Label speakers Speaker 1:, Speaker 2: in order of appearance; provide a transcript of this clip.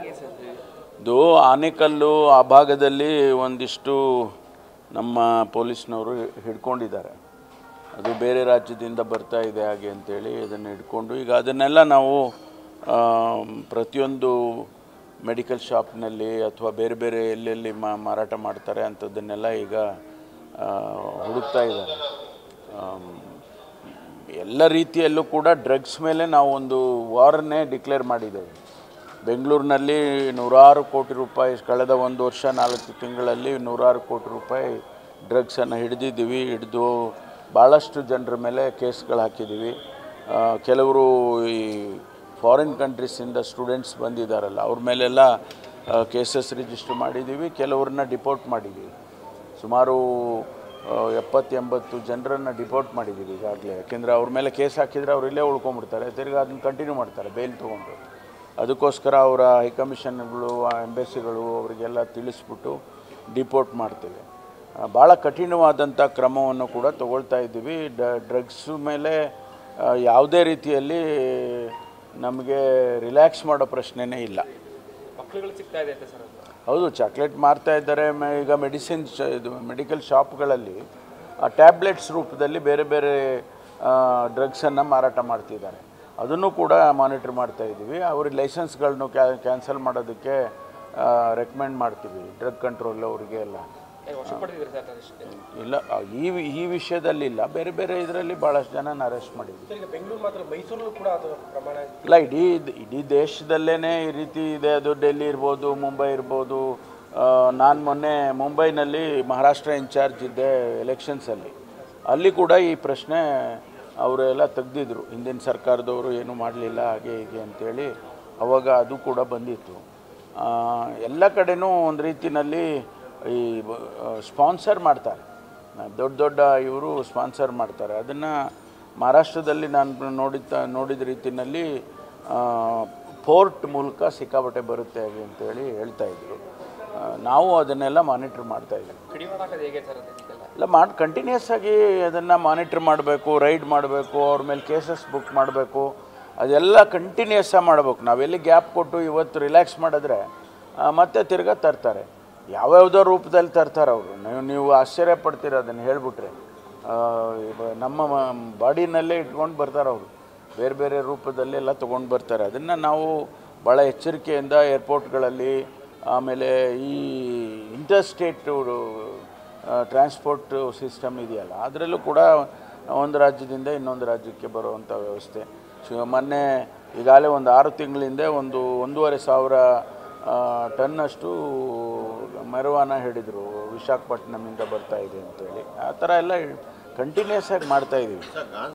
Speaker 1: ಇದು ಆನೇಕಲ್ಲು ಆ ಭಾಗದಲ್ಲಿ ಒಂದಿಷ್ಟು ನಮ್ಮ ಪೊಲೀಸ್ನವರು ಹಿಡ್ಕೊಂಡಿದ್ದಾರೆ. ಅದು ಬೇರೆ ರಾಜ್ಯದಿಂದ ಬರ್ತಾ ಇದೆ ಹಾಗೆ ಅಂತೇಳಿ ಇದನ್ನು ಹಿಡ್ಕೊಂಡು ಈಗ ಅದನ್ನೆಲ್ಲ ನಾವು ಪ್ರತಿಯೊಂದು ಮೆಡಿಕಲ್ ಶಾಪ್ನಲ್ಲಿ ಅಥವಾ ಬೇರೆ ಬೇರೆ ಎಲ್ಲೆಲ್ಲಿ ಮಾರಾಟ ಮಾಡ್ತಾರೆ ಅಂಥದ್ದನ್ನೆಲ್ಲ ಈಗ ಹುಡುಕ್ತಾ ಇದ್ದಾರೆ. ಎಲ್ಲ ರೀತಿಯಲ್ಲೂ ಕೂಡ ಡ್ರಗ್ಸ್ ಮೇಲೆ ನಾವು ಒಂದು ವಾರನ್ನೇ ಡಿಕ್ಲೇರ್ ಮಾಡಿದ್ದೇವೆ. ಬೆಂಗಳೂರಿನಲ್ಲಿ ನೂರಾರು ಕೋಟಿ ರೂಪಾಯಿ ಕಳೆದ ಒಂದು ವರ್ಷ 4 ತಿಂಗಳಲ್ಲಿ ನೂರಾರು ಕೋಟಿ ರೂಪಾಯಿ ಡ್ರಗ್ಸನ್ನು ಹಿಡಿದು ಭಾಳಷ್ಟು ಜನರ ಮೇಲೆ ಕೇಸ್ಗಳು ಹಾಕಿದ್ದೀವಿ. ಕೆಲವರು ಈ ಫಾರಿನ್ ಕಂಟ್ರೀಸಿಂದ ಸ್ಟೂಡೆಂಟ್ಸ್ ಬಂದಿದ್ದಾರಲ್ಲ ಅವ್ರ ಮೇಲೆಲ್ಲ ಕೇಸಸ್ ರಿಜಿಸ್ಟರ್ ಮಾಡಿದ್ದೀವಿ. ಕೆಲವ್ರನ್ನ ಡಿಪೋರ್ಟ್ ಮಾಡಿದ್ದೀವಿ. ಸುಮಾರು 70-80 ಜನರನ್ನು ಡಿಪೋರ್ಟ್ ಮಾಡಿದ್ದೀವಿ ಈಗಾಗಲೇ. ಯಾಕೆಂದರೆ ಅವ್ರ ಮೇಲೆ ಕೇಸ್ ಹಾಕಿದರೆ ಅವ್ರು ಇಲ್ಲೇ ಉಳ್ಕೊಂಡ್ಬಿಡ್ತಾರೆ, ತಿರ್ಗಿ ಅದನ್ನು ಕಂಟಿನ್ಯೂ ಮಾಡ್ತಾರೆ ಬೇಲ್ ತೊಗೊಂಡು. ಅದಕ್ಕೋಸ್ಕರ ಅವರ ಹೈಕಮಿಷನ್ಗಳು ಎಂಬೆಸಿಗಳು ಅವರಿಗೆಲ್ಲ ತಿಳಿಸ್ಬಿಟ್ಟು ಡಿಪೋರ್ಟ್ ಮಾಡ್ತೇವೆ. ಭಾಳ ಕಠಿಣವಾದಂಥ ಕ್ರಮವನ್ನು ಕೂಡ ತಗೊಳ್ತಾ ಇದ್ದೀವಿ. ಡ್ರಗ್ಸ್ ಮೇಲೆ ಯಾವುದೇ ರೀತಿಯಲ್ಲಿ ನಮಗೆ ರಿಲ್ಯಾಕ್ಸ್ ಮಾಡೋ ಪ್ರಶ್ನೆನೇ ಇಲ್ಲ. ಹೌದು, ಚಾಕ್ಲೇಟ್ ಮಾರ್ತಾ ಇದ್ದಾರೆ. ಈಗ ಮೆಡಿಕಲ್ ಶಾಪ್ಗಳಲ್ಲಿ ಟ್ಯಾಬ್ಲೆಟ್ಸ್ ರೂಪದಲ್ಲಿ ಬೇರೆ ಬೇರೆ ಡ್ರಗ್ಸನ್ನು ಮಾರಾಟ ಮಾಡ್ತಿದ್ದಾರೆ. ಅದನ್ನು ಕೂಡ ಮಾನಿಟ್ರ್ ಮಾಡ್ತಾ ಇದ್ದೀವಿ. ಅವ್ರಿಗೆ ಲೈಸೆನ್ಸ್ಗಳನ್ನು ಕ್ಯಾನ್ಸಲ್ ಮಾಡೋದಕ್ಕೆ ರೆಕಮೆಂಡ್ ಮಾಡ್ತೀವಿ ಡ್ರಗ್ ಕಂಟ್ರೋಲ್ ಅವರಿಗೆ ಎಲ್ಲ. ಇಲ್ಲ, ಈ ವಿಷಯದಲ್ಲಿ ಇಲ್ಲ, ಬೇರೆ ಬೇರೆ ಇದರಲ್ಲಿ ಭಾಳಷ್ಟು ಜನನ ಅರೆಸ್ಟ್ ಮಾಡಿದ್ವಿ. ಇಲ್ಲ, ಇಡೀ ದೇಶದಲ್ಲೇ ಈ ರೀತಿ ಇದೆ. ಅದು ಡೆಲ್ಲಿ ಇರ್ಬೋದು, ಮುಂಬೈ ಇರ್ಬೋದು. ನಾನು ಮೊನ್ನೆ ಮುಂಬೈನಲ್ಲಿ ಮಹಾರಾಷ್ಟ್ರ ಇನ್ಚಾರ್ಜ್ ಇದ್ದೆ ಎಲೆಕ್ಷನ್ಸಲ್ಲಿ. ಅಲ್ಲಿ ಕೂಡ ಈ ಪ್ರಶ್ನೆ ಅವರೆಲ್ಲ ತೆಗೆದಿದ್ರು. ಹಿಂದಿನ ಸರ್ಕಾರದವರು ಏನೂ ಮಾಡಲಿಲ್ಲ ಹಾಗೆ ಹೀಗೆ ಅಂಥೇಳಿ ಅವಾಗ ಅದು ಕೂಡ ಬಂದಿತ್ತು. ಎಲ್ಲ ಕಡೆನೂ ಒಂದು ರೀತಿಯಲ್ಲಿ ಈ ಸ್ಪಾನ್ಸರ್ ಮಾಡ್ತಾರೆ, ದೊಡ್ಡ ಇವರು ಸ್ಪಾನ್ಸರ್ ಮಾಡ್ತಾರೆ. ಅದನ್ನು ಮಹಾರಾಷ್ಟ್ರದಲ್ಲಿ ನಾನು ನೋಡಿದ ರೀತಿಯಲ್ಲಿ ಪೋರ್ಟ್ ಮೂಲಕ ಸಿಕ್ಕಾಪಟ್ಟೆ ಬರುತ್ತೆ ಹಾಗೆ ಅಂತೇಳಿ ಹೇಳ್ತಾಯಿದ್ರು. ನಾವು ಅದನ್ನೆಲ್ಲ ಮಾನಿಟ್ರ್ ಮಾಡ್ತಾಯಿದ್ದೀವಿ. ಇಲ್ಲ, ಕಂಟಿನ್ಯೂಸ್ ಆಗಿ ಅದನ್ನು ಮಾನಿಟ್ರ್ ಮಾಡಬೇಕು, ರೈಡ್ ಮಾಡಬೇಕು, ಅವ್ರ ಮೇಲೆ ಕೇಸಸ್ ಬುಕ್ ಮಾಡಬೇಕು. ಅದೆಲ್ಲ ಕಂಟಿನ್ಯೂಸ್ ಆಗಿ ಮಾಡಬೇಕು. ನಾವೆಲ್ಲಿ ಗ್ಯಾಪ್ ಕೊಟ್ಟು ಇವತ್ತು ರಿಲ್ಯಾಕ್ಸ್ ಮಾಡಿದ್ರೆ ಮತ್ತೆ ತಿರ್ಗಾ ತರ್ತಾರೆ, ಯಾವ್ಯಾವುದೋ ರೂಪದಲ್ಲಿ ತರ್ತಾರೆ ಅವರು. ನೀವು ಆಶ್ಚರ್ಯ ಪಡ್ತೀರ ಅದನ್ನು ಹೇಳಿಬಿಟ್ರೆ. ನಮ್ಮ ಬಾಡಿನಲ್ಲೇ ಇಟ್ಕೊಂಡು ಬರ್ತಾರೆ ಅವರು, ಬೇರೆ ಬೇರೆ ರೂಪದಲ್ಲೆಲ್ಲ ತೊಗೊಂಡು ಬರ್ತಾರೆ. ಅದನ್ನು ನಾವು ಭಾಳ ಎಚ್ಚರಿಕೆಯಿಂದ ಏರ್ಪೋರ್ಟ್ಗಳಲ್ಲಿ, ಆಮೇಲೆ ಈ ಇಂಟರ್ಸ್ಟೇಟ್ ಟ್ರಾನ್ಸ್ಪೋರ್ಟ್ ಸಿಸ್ಟಮ್ ಇದೆಯಲ್ಲ ಅದರಲ್ಲೂ ಕೂಡ ಒಂದು ರಾಜ್ಯದಿಂದ ಇನ್ನೊಂದು ರಾಜ್ಯಕ್ಕೆ ಬರುವಂಥ ವ್ಯವಸ್ಥೆ. ಮೊನ್ನೆ ಈಗಾಗಲೇ ಒಂದು 6 ತಿಂಗಳಿಂದ 1,500 ಟನ್ನಷ್ಟು ಮರವಾನ ಹಿಡಿದರು, ವಿಶಾಖಪಟ್ಟಣಮಿಂದ ಬರ್ತಾಯಿದೆ ಅಂತೇಳಿ. ಆ ಥರ ಎಲ್ಲ ಕಂಟಿನ್ಯೂಸ್ ಆಗಿ ಮಾಡ್ತಾಯಿದ್ದೀವಿ.